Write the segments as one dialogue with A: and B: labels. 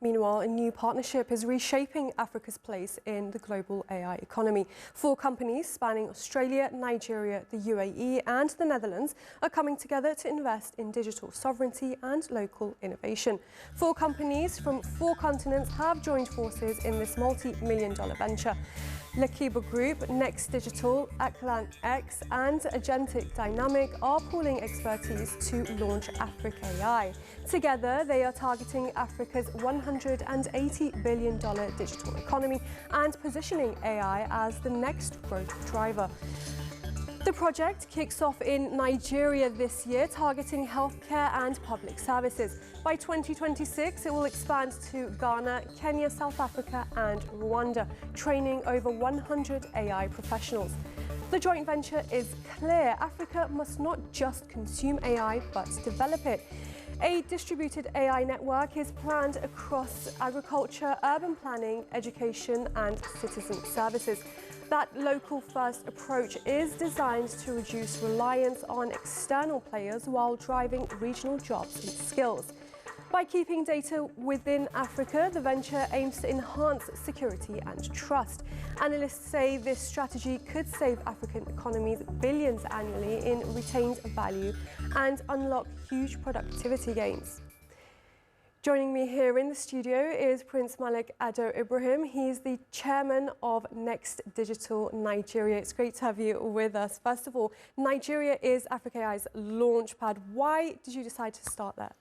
A: Meanwhile, a new partnership is reshaping Africa's place in the global AI economy. 4 companies spanning Australia, Nigeria, the UAE and the Netherlands are coming together to invest in digital sovereignty and local innovation. 4 companies from 4 continents have joined forces in this multi-million-dollar venture. Lakeba Group, Next Digital, AqlanX and Agentic Dynamic are pooling expertise to launch AfricAI. Together, they are targeting Africa's $180 billion digital economy and positioning AI as the next growth driver. The project kicks off in Nigeria this year, targeting healthcare and public services. By 2026, it will expand to Ghana, Kenya, South Africa and Rwanda, training over 100 AI professionals. The joint venture is clear. Africa must not just consume AI, but develop it. A distributed AI network is planned across agriculture, urban planning, education and citizen services. That local-first approach is designed to reduce reliance on external players while driving regional jobs and skills. By keeping data within Africa, the venture aims to enhance security and trust. Analysts say this strategy could save African economies billions annually in retained value and unlock huge productivity gains. Joining me here in the studio is Prince Malik Ado Ibrahim. He's the chairman of Next Digital Nigeria. It's great to have you with us. First of all, Nigeria is AfricAI's launchpad. Why did you decide to start there?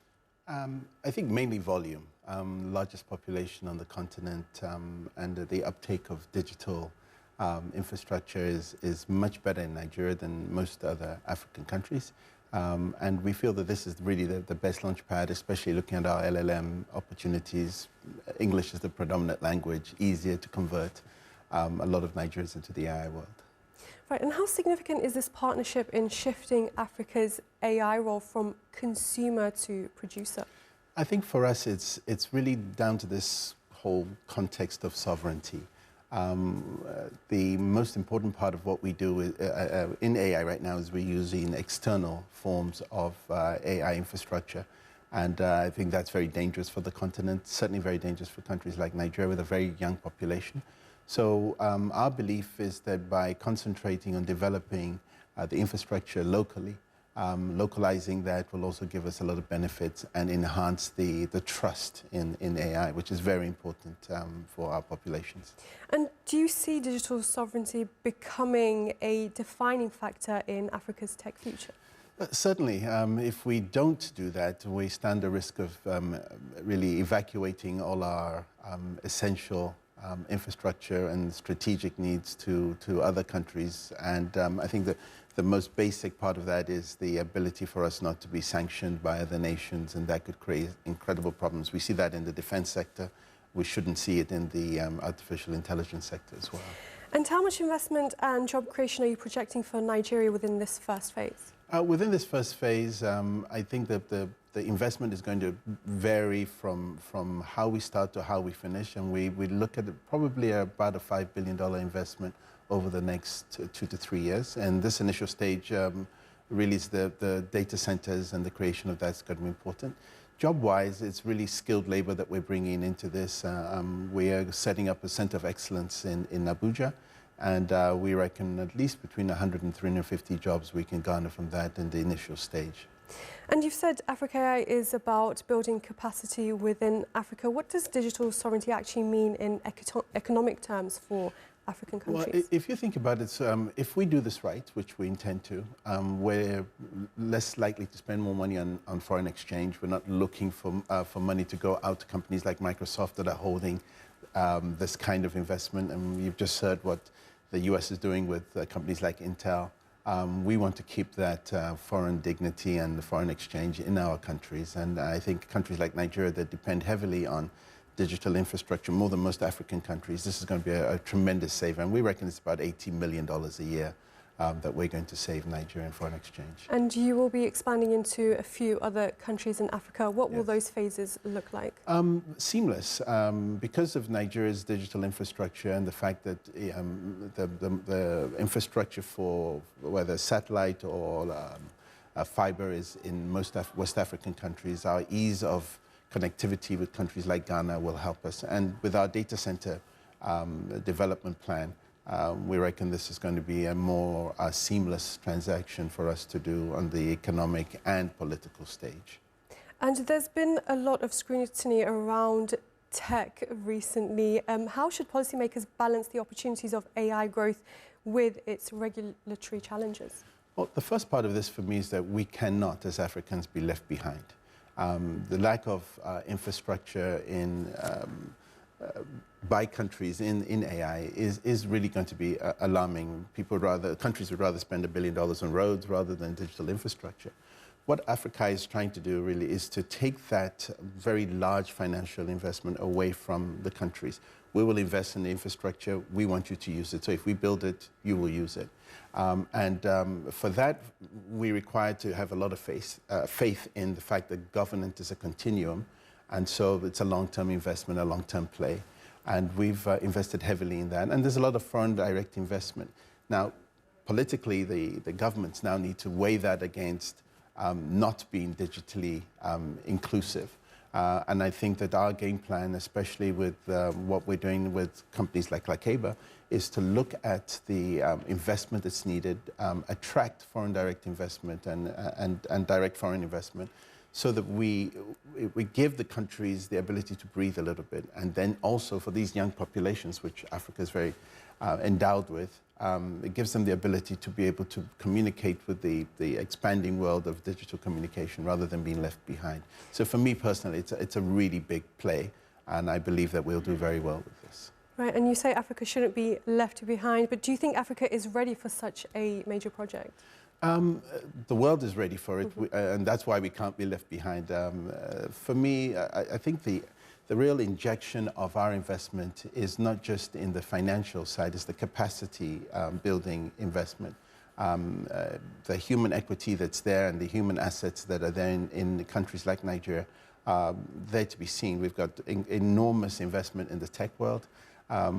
B: I think mainly volume. Largest population on the continent, and the uptake of digital infrastructure is much better in Nigeria than most other African countries. And we feel that this is really the best launchpad, especially looking at our LLM opportunities. English is the predominant language, easier to convert a lot of Nigerians into the AI world.
A: Right, and how significant is this partnership in shifting Africa's AI role from consumer to producer?
B: I think for us, it's really down to this whole context of sovereignty. The most important part of what we do in AI right now is we're using external forms of AI infrastructure. And I think that's very dangerous for the continent, certainly very dangerous for countries like Nigeria with a very young population. So our belief is that by concentrating on developing the infrastructure locally, localizing that will also give us a lot of benefits and enhance the trust in AI, which is very important for our populations.
A: And do you see digital sovereignty becoming a defining factor in Africa's tech future?
B: Certainly. If we don't do that, we stand the risk of really evacuating all our essential infrastructure and strategic needs to other countries. And I think that the most basic part of that is the ability for us not to be sanctioned by other nations, and that could create incredible problems. We see that in the defense sector. We shouldn't see it in the artificial intelligence sector as well.
A: And how much investment and job creation are you projecting for Nigeria within this first phase?
B: Within this first phase, I think that the investment is going to vary from how we start to how we finish, and we look at probably about a $5 billion investment over the next 2 to 3 years. And this initial stage really is the data centers, and the creation of that's going to be important. Job-wise, it's really skilled labor that we're bringing into this. We are setting up a center of excellence in Abuja, and we reckon at least between 100 and 350 jobs we can garner from that in the initial stage.
A: And you've said AfricAI is about building capacity within Africa. What does digital sovereignty actually mean in economic terms for African countries?
B: Well, if you think about it, if we do this right, which we intend to, we're less likely to spend more money on foreign exchange. We're not looking for money to go out to companies like Microsoft that are holding this kind of investment. And you've just heard what the US is doing with companies like Intel. We want to keep that foreign dignity and the foreign exchange in our countries. And I think countries like Nigeria that depend heavily on digital infrastructure, more than most African countries, this is going to be a tremendous saver. And we reckon it's about $80 million a year that we're going to save Nigerian foreign exchange.
A: And you will be expanding into a few other countries in Africa. What will those phases look like?
B: Seamless. Because of Nigeria's digital infrastructure and the fact that the infrastructure for whether satellite or fiber is in most West African countries, our ease of connectivity with countries like Ghana will help us. And with our data center development plan, we reckon this is going to be a more seamless transaction for us to do on the economic and political stage.
A: And there's been a lot of scrutiny around tech recently. How should policymakers balance the opportunities of AI growth with its regulatory challenges?
B: Well, the first part of this for me is that we cannot, as Africans, be left behind. The lack of infrastructure by countries in AI is really going to be alarming. Countries would rather spend $1 billion on roads rather than digital infrastructure. What AfricAI is trying to do really is to take that very large financial investment away from the countries. We will invest in the infrastructure. We want you to use it. So if we build it, you will use it. For that, we require to have a lot of faith in the fact that governance is a continuum. And so it's a long-term investment, a long-term play. And we've invested heavily in that. And there's a lot of foreign direct investment. Now, politically, the governments now need to weigh that against not being digitally inclusive. And I think that our game plan, especially with what we're doing with companies like Lakeba, is to look at the investment that's needed, attract foreign direct investment and direct foreign investment, so that we give the countries the ability to breathe a little bit. And then also for these young populations, which Africa is very endowed with, it gives them the ability to be able to communicate with the expanding world of digital communication rather than being left behind. So for me personally, it's a really big play, and I believe that we'll do very well with this.
A: Right, and you say Africa shouldn't be left behind, but do you think Africa is ready for such a major project?
B: The world is ready for it, and that's why we can't be left behind. For me, I think the real injection of our investment is not just in the financial side, it's the capacity building investment. The human equity that's there and the human assets that are there in countries like Nigeria, they're to be seen. We've got enormous investment in the tech world.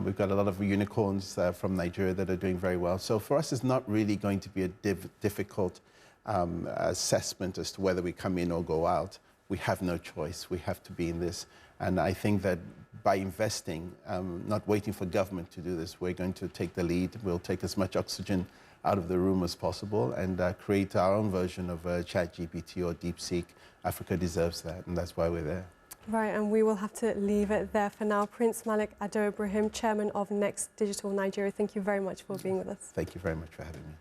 B: We've got a lot of unicorns from Nigeria that are doing very well. So for us, it's not really going to be a difficult assessment as to whether we come in or go out. We have no choice. We have to be in this. And I think that by investing, not waiting for government to do this, we're going to take the lead. We'll take as much oxygen out of the room as possible and create our own version of ChatGPT or DeepSeek. Africa deserves that, and that's why we're there.
A: Right, and we will have to leave it there for now. Prince Malik Ado Ibrahim, Chairman of Next Digital Nigeria, thank you very much for being with us.
B: Thank you very much for having me.